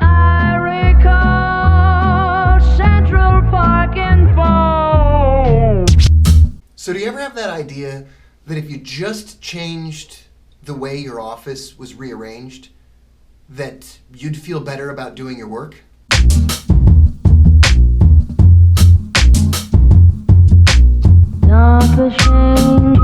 I recall Central Park and fall. So do you ever have that idea that if you just changed the way your office was rearranged, that you'd feel better about doing your work? Not the shame.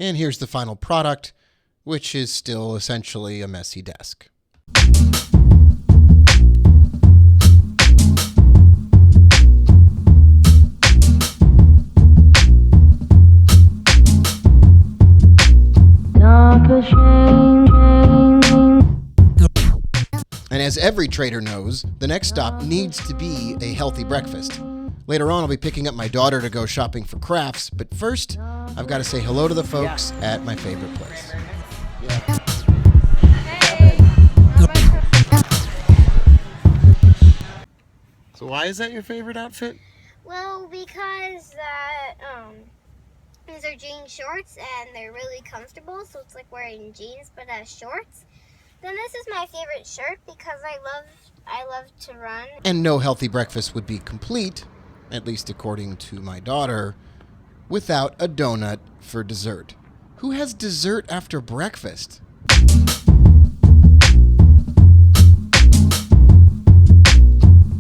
And here's the final product, which is still essentially a messy desk. And as every trader knows, the next stop needs to be a healthy breakfast. Later on, I'll be picking up my daughter to go shopping for crafts, but first, I've got to say hello to the folks at my favorite place. So why is that your favorite outfit? Well, because these are jean shorts and they're really comfortable, so it's like wearing jeans but as shorts. Then this is my favorite shirt because I love to run. And no healthy breakfast would be complete, at least according to my daughter, without a donut for dessert. Who has dessert after breakfast?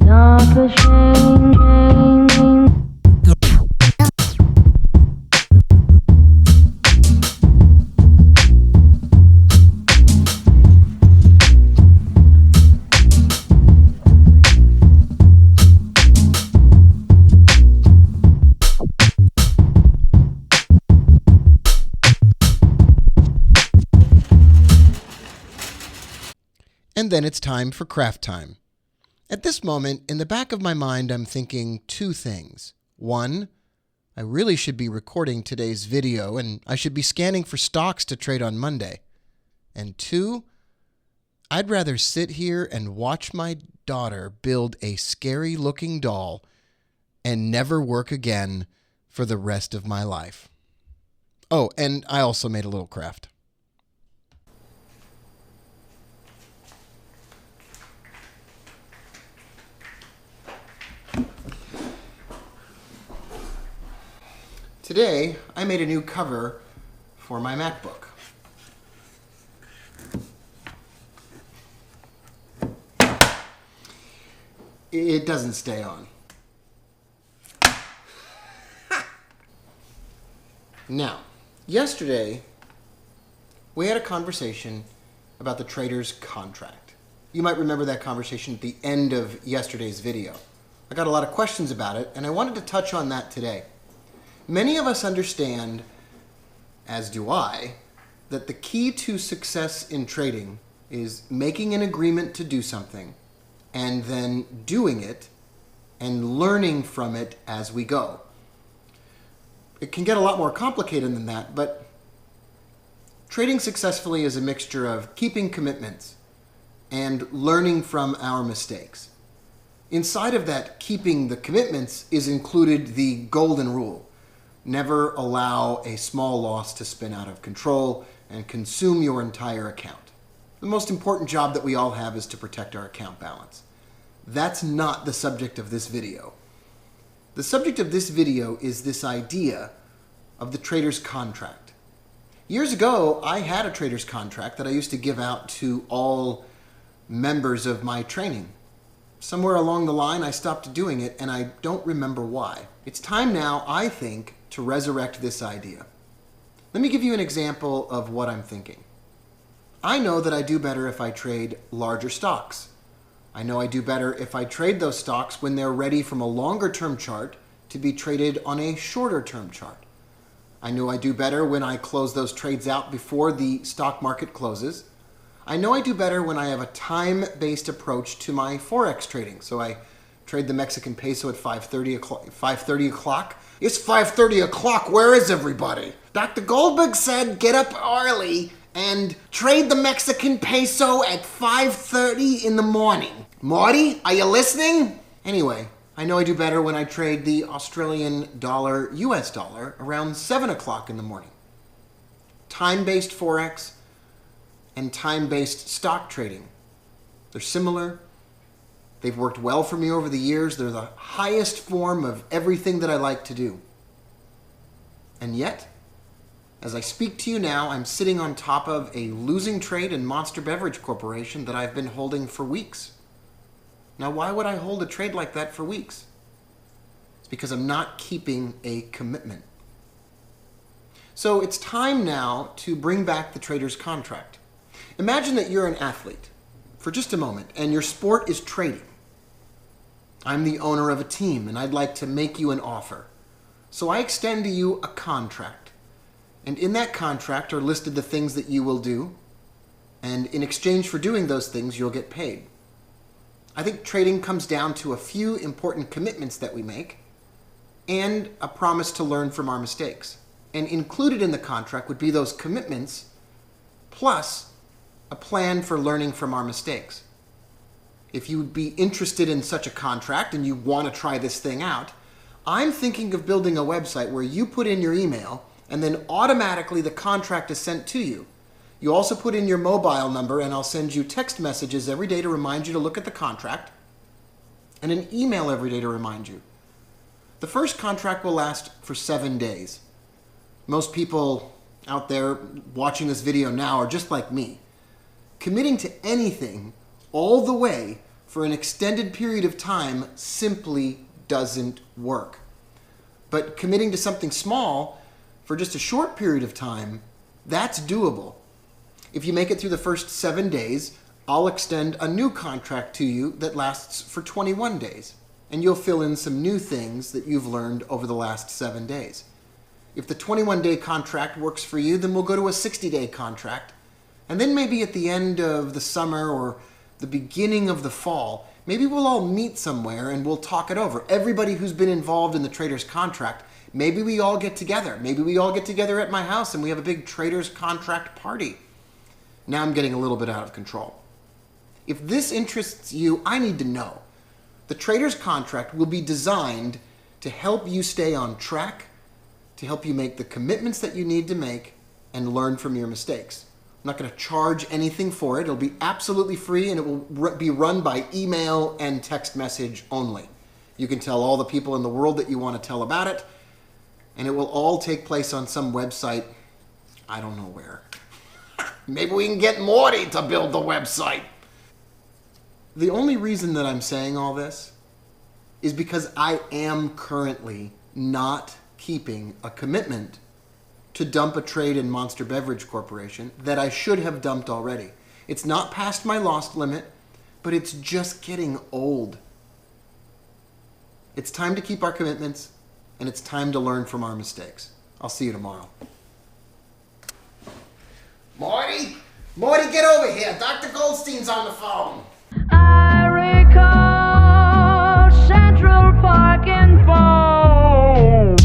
Not the shame. And then it's time for craft time. At this moment, in the back of my mind, I'm thinking two things. One, I really should be recording today's video and I should be scanning for stocks to trade on Monday. And two, I'd rather sit here and watch my daughter build a scary-looking doll and never work again for the rest of my life. Oh, and I also made a little craft. Today, I made a new cover for my MacBook. It doesn't stay on. Now, yesterday, we had a conversation about the trader's contract. You might remember that conversation at the end of yesterday's video. I got a lot of questions about it, and I wanted to touch on that today. Many of us understand, as do I, that the key to success in trading is making an agreement to do something and then doing it and learning from it as we go. It can get a lot more complicated than that, but trading successfully is a mixture of keeping commitments and learning from our mistakes. Inside of that keeping the commitments is included the golden rule. Never allow a small loss to spin out of control and consume your entire account. The most important job that we all have is to protect our account balance. That's not the subject of this video. The subject of this video is this idea of the trader's contract. Years ago, I had a trader's contract that I used to give out to all members of my training. Somewhere along the line, I stopped doing it, and I don't remember why. It's time now, I think, to resurrect this idea. Let me give you an example of what I'm thinking. I know that I do better if I trade larger stocks. I know I do better if I trade those stocks when they're ready from a longer term chart to be traded on a shorter term chart. I know I do better when I close those trades out before the stock market closes. I know I do better when I have a time-based approach to my Forex trading. So I trade the Mexican peso at 5:30 o'clock It's 5:30 o'clock. Where is everybody? Dr. Goldberg said get up early and trade the Mexican peso at 5:30 in the morning. Marty, are you listening? Anyway, I know I do better when I trade the Australian dollar, US dollar, around 7 o'clock in the morning. Time-based Forex and time-based stock trading. They're similar. They've worked well for me over the years. They're the highest form of everything that I like to do. And yet, as I speak to you now, I'm sitting on top of a losing trade in Monster Beverage Corporation that I've been holding for weeks. Now, why would I hold a trade like that for weeks? It's because I'm not keeping a commitment. So it's time now to bring back the trader's contract. Imagine that you're an athlete for just a moment and your sport is trading. I'm the owner of a team and I'd like to make you an offer. So I extend to you a contract. And in that contract are listed the things that you will do. And in exchange for doing those things, you'll get paid. I think trading comes down to a few important commitments that we make and a promise to learn from our mistakes. And included in the contract would be those commitments plus a plan for learning from our mistakes. If you would be interested in such a contract and you want to try this thing out, I'm thinking of building a website where you put in your email and then automatically the contract is sent to you. You also put in your mobile number and I'll send you text messages every day to remind you to look at the contract and an email every day to remind you. The first contract will last for 7 days. Most people out there watching this video now are just like me. Committing to anything all the way for an extended period of time simply doesn't work. But committing to something small for just a short period of time, that's doable. If you make it through the first 7 days, I'll extend a new contract to you that lasts for 21 days. And you'll fill in some new things that you've learned over the last 7 days. If the 21-day contract works for you, then we'll go to a 60-day contract. And then maybe at the end of the summer or the beginning of the fall, maybe we'll all meet somewhere and we'll talk it over. Everybody who's been involved in the trader's contract, maybe we all get together. Maybe we all get together at my house and we have a big trader's contract party. Now I'm getting a little bit out of control. If this interests you, I need to know. The trader's contract will be designed to help you stay on track, to help you make the commitments that you need to make and learn from your mistakes. I'm not going to charge anything for it. It'll be absolutely free and it will be run by email and text message only. You can tell all the people in the world that you want to tell about it, and it will all take place on some website, I don't know where. Maybe we can get Morty to build the website. The only reason that I'm saying all this is because I am currently not keeping a commitment to dump a trade in Monster Beverage Corporation that I should have dumped already. It's not past my loss limit, but it's just getting old. It's time to keep our commitments, and it's time to learn from our mistakes. I'll see you tomorrow. Morty, get over here. Dr. Goldstein's on the phone. I recall Central Park and phone.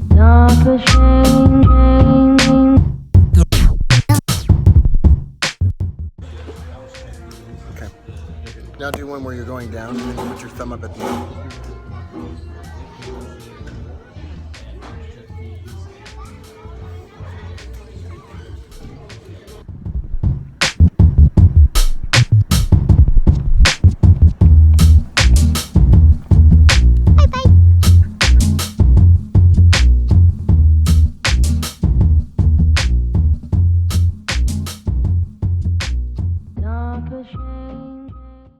Not a shame. Okay. Now do one where you're going down and then you put your thumb up at the end.